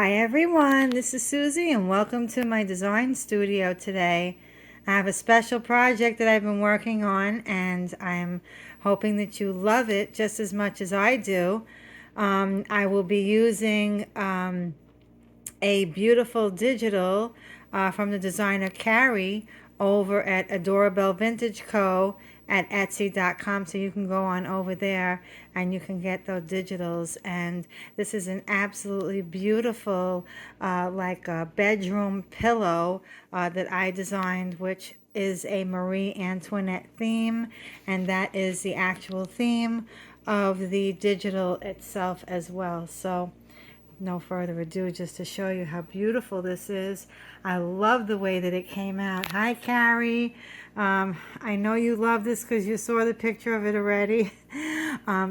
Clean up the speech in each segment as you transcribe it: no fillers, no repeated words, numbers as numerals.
Hi everyone, this is Susie and welcome to my design studio today. I have a special project that I've been working on and I'm hoping that you love it just as much as I do. I will be using a beautiful digital from the designer Carrie over at Adorabellevintageco at Etsy.com, so you can go on over there and you can get those digitals. And this is an absolutely beautiful like a bedroom pillow that I designed, which is a Marie Antoinette theme, and that is the actual theme of the digital itself as well. So no further ado, just to show you how beautiful this is. I love the way that it came out. Hi, Carrie. I know you love this because you saw the picture of it already.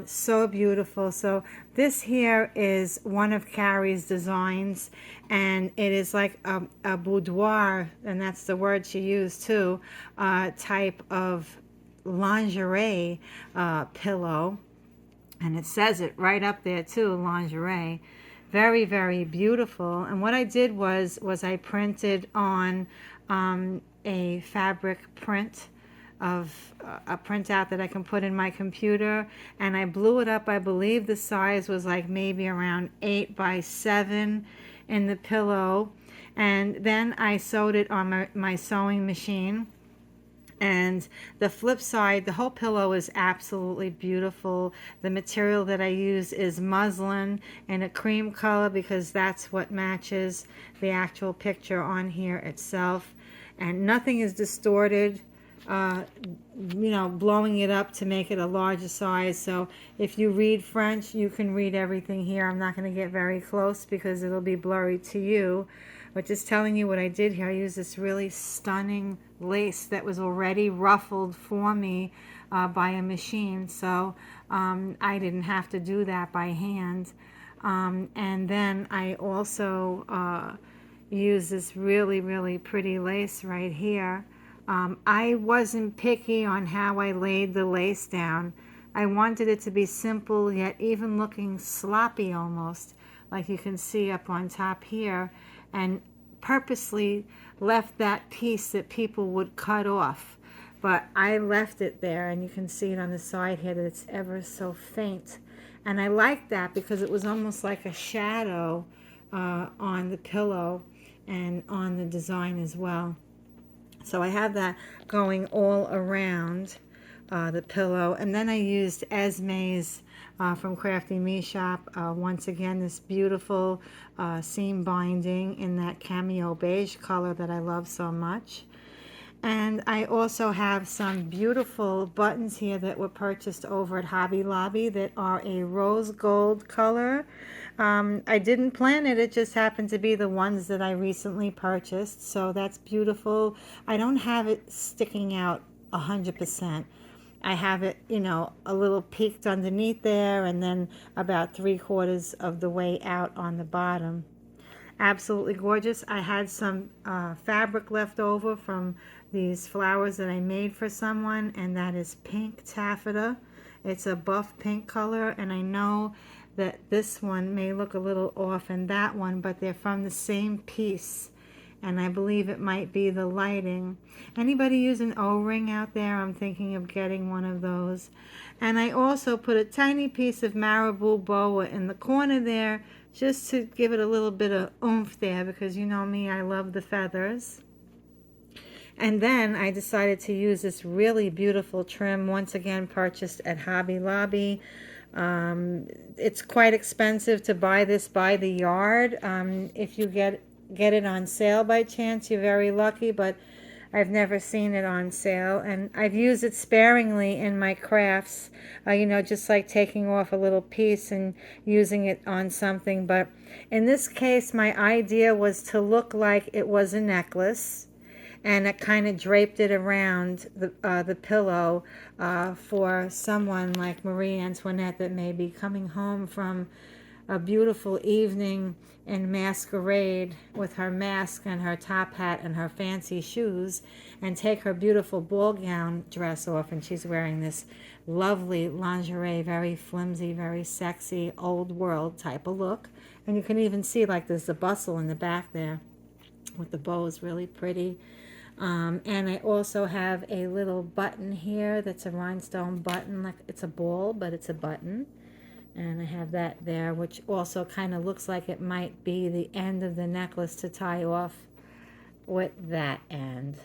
So beautiful. So this here is one of Carrie's designs, and it is like a boudoir, and that's the word she used too, type of lingerie pillow. And it says it right up there too, lingerie. Very, very beautiful. And what I did was I printed on a fabric print of a printout that I can put in my computer, and I blew it up. I believe the size was like maybe around 8 by 7 in the pillow, and then I sewed it on my sewing machine. And the flip side, the whole pillow is absolutely beautiful. The material that I use is muslin in a cream color because that's what matches the actual picture on here itself. And nothing is distorted, blowing it up to make it a larger size. So if you read French, you can read everything here. I'm not going to get very close because it'll be blurry to you. But just telling you what I did here, I used this really stunning lace that was already ruffled for me by a machine. So I didn't have to do that by hand. And then I also used this really, really pretty lace right here. I wasn't picky on how I laid the lace down. I wanted it to be simple, yet even looking sloppy almost, like you can see up on top here, and purposely left that piece that people would cut off. But I left it there, and you can see it on the side here that it's ever so faint. And I like that because it was almost like a shadow on the pillow and on the design as well. So I have that going all around the pillow. And then I used Esme's from Crafty Me Shop. Once again, this beautiful seam binding in that cameo beige color that I love so much. And I also have some beautiful buttons here that were purchased over at Hobby Lobby that are a rose gold color. I didn't plan it, it just happened to be the ones that I recently purchased. So that's beautiful. I don't have it sticking out 100%. I have it, a little peaked underneath there and then about 3/4 of the way out on the bottom. Absolutely gorgeous. I had some fabric left over from these flowers that I made for someone, and that is pink taffeta. It's a buff pink color, and I know that this one may look a little off in that one, but they're from the same piece, and I believe it might be the lighting. Anybody use an O-ring out there? I'm thinking of getting one of those. And I also put a tiny piece of marabou boa in the corner there just to give it a little bit of oomph there, because you know me, I love the feathers. And then I decided to use this really beautiful trim, once again purchased at Hobby Lobby. It's quite expensive to buy this by the yard. If you get it on sale by chance, you're very lucky, but I've never seen it on sale, and I've used it sparingly in my crafts, just like taking off a little piece and using it on something. But in this case, my idea was to look like it was a necklace, and it kind of draped it around the pillow for someone like Marie Antoinette that may be coming home from a beautiful evening in masquerade with her mask and her top hat and her fancy shoes, and take her beautiful ball gown dress off, and she's wearing this lovely lingerie, very flimsy, very sexy, old world type of look. And you can even see like there's the bustle in the back there with the bow is really pretty. And I also have a little button here that's a rhinestone button, like it's a ball, but it's a button. And I have that there, which also kind of looks like it might be the end of the necklace to tie off with that end.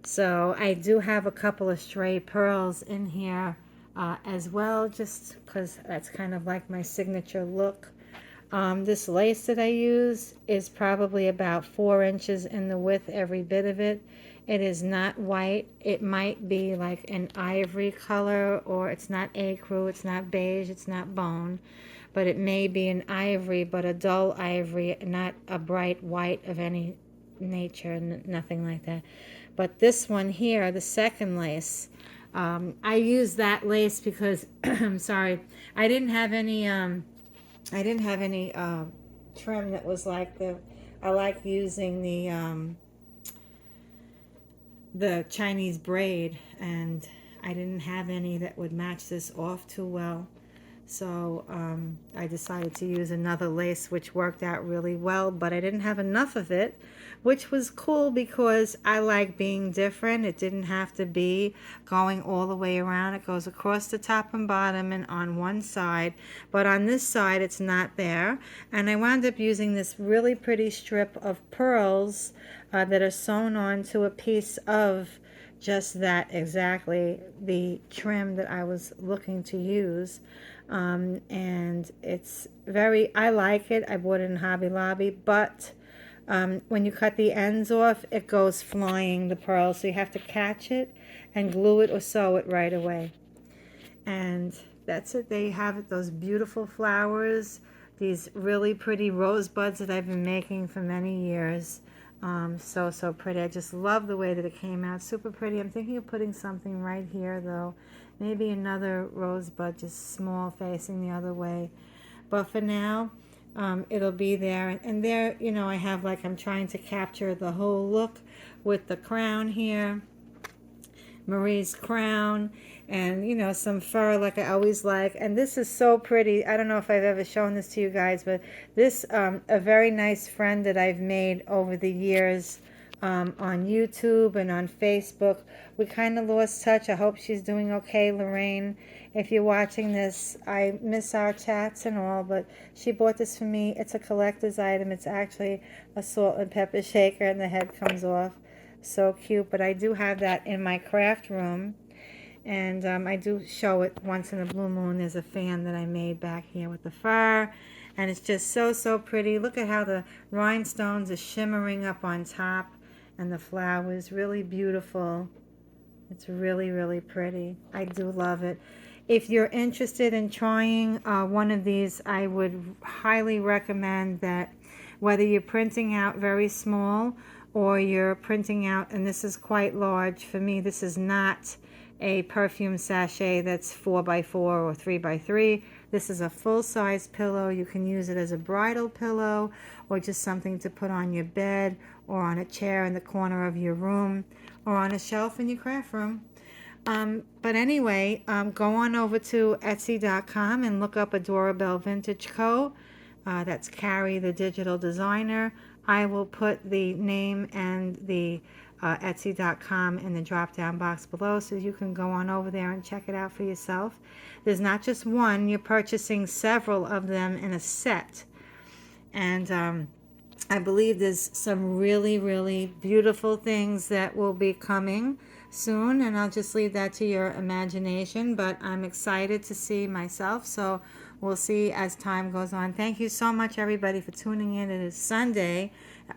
So I do have a couple of stray pearls in here as well, just because that's kind of like my signature look. This lace that I use is probably about 4 inches in the width, every bit of it. It is not white. It might be like an ivory color, or it's not ecru, it's not beige, it's not bone, but it may be an ivory, but a dull ivory, not a bright white of any nature, nothing like that. But this one here, the second lace, I use that lace because I'm sorry, I didn't have any trim that was like I like using the Chinese braid, and I didn't have any that would match this off too well. So I decided to use another lace, which worked out really well, but I didn't have enough of it, which was cool because I like being different. It didn't have to be going all the way around. It goes across the top and bottom and on one side, but on this side it's not there. And I wound up using this really pretty strip of pearls that are sewn onto a piece of just that, exactly the trim that I was looking to use. And it's I like it. I bought it in Hobby Lobby, but when you cut the ends off, it goes flying, the pearl, so you have to catch it and glue it or sew it right away. And that's it. There you have it, those beautiful flowers, these really pretty rosebuds that I've been making for many years. So pretty. I just love the way that it came out. Super pretty. I'm thinking of putting something right here though. Maybe another rosebud, just small, facing the other way. But for now, it'll be there. And there, you know, I have like, I'm trying to capture the whole look with the crown here. Marie's crown, and you know, some fur like I always like. And this is so pretty. I don't know if I've ever shown this to you guys, but this a very nice friend that I've made over the years on YouTube and on Facebook. We kind of lost touch. I hope she's doing okay, Lorraine. If you're watching this, I miss our chats and all, but she bought this for me. It's a collector's item. It's actually a salt and pepper shaker, and the head comes off. So cute. But I do have that in my craft room, and I do show it once in a blue moon. There's a fan that I made back here with the fur, and it's just so pretty. Look at how the rhinestones are shimmering up on top, and the flowers, really beautiful. It's really pretty. I do love it. If you're interested in trying one of these, I would highly recommend that, whether you're printing out very small or you're printing out, and this is quite large. For me, this is not a perfume sachet that's 4x4 or 3x3. This is a full-size pillow. You can use it as a bridal pillow, or just something to put on your bed, or on a chair in the corner of your room, or on a shelf in your craft room. But anyway, go on over to Etsy.com and look up Adorabellevintageco. That's Carrie, the digital designer. I will put the name and the Etsy.com in the drop-down box below, so you can go on over there and check it out for yourself. There's not just one. You're purchasing several of them in a set. And I believe there's some really beautiful things that will be coming soon, and I'll just leave that to your imagination. But I'm excited to see myself, so we'll see as time goes on. Thank you so much, everybody, for tuning in. It is Sunday,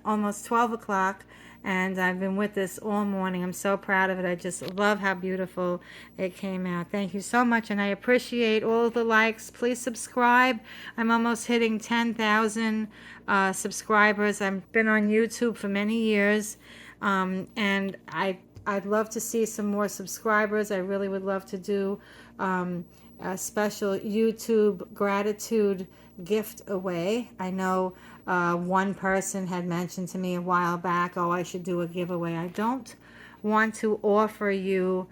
almost 12 o'clock, and I've been with this all morning. I'm so proud of it. I just love how beautiful it came out. Thank you so much, and I appreciate all of the likes. Please subscribe. I'm almost hitting 10,000 subscribers. I've been on YouTube for many years, and I'd love to see some more subscribers. I really would love to do a special YouTube gratitude gift away. I know one person had mentioned to me a while back, oh, I should do a giveaway. I don't want to offer you,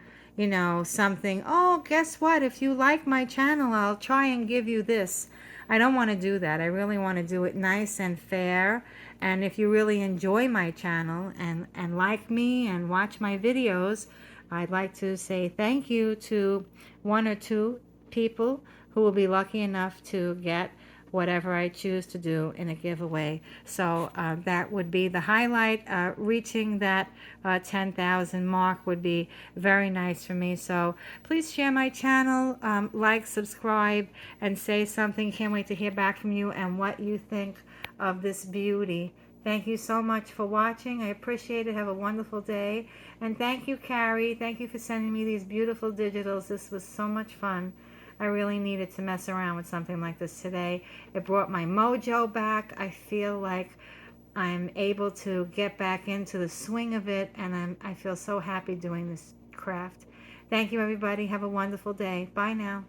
something, oh, guess what? If you like my channel, I'll try and give you this. I don't want to do that. I really want to do it nice and fair. And if you really enjoy my channel and like me and watch my videos, I'd like to say thank you to 1 or 2 people who will be lucky enough to get whatever I choose to do in a giveaway. So that would be the highlight. Reaching that 10,000 mark would be very nice for me. So please share my channel, like, subscribe, and say something. Can't wait to hear back from you and what you think of this beauty. Thank you so much for watching. I appreciate it. Have a wonderful day. And thank you, Carrie. Thank you for sending me these beautiful digitals. This was so much fun. I really needed to mess around with something like this today. It brought my mojo back. I feel like I'm able to get back into the swing of it, and I feel so happy doing this craft. Thank you, everybody. Have a wonderful day. Bye now.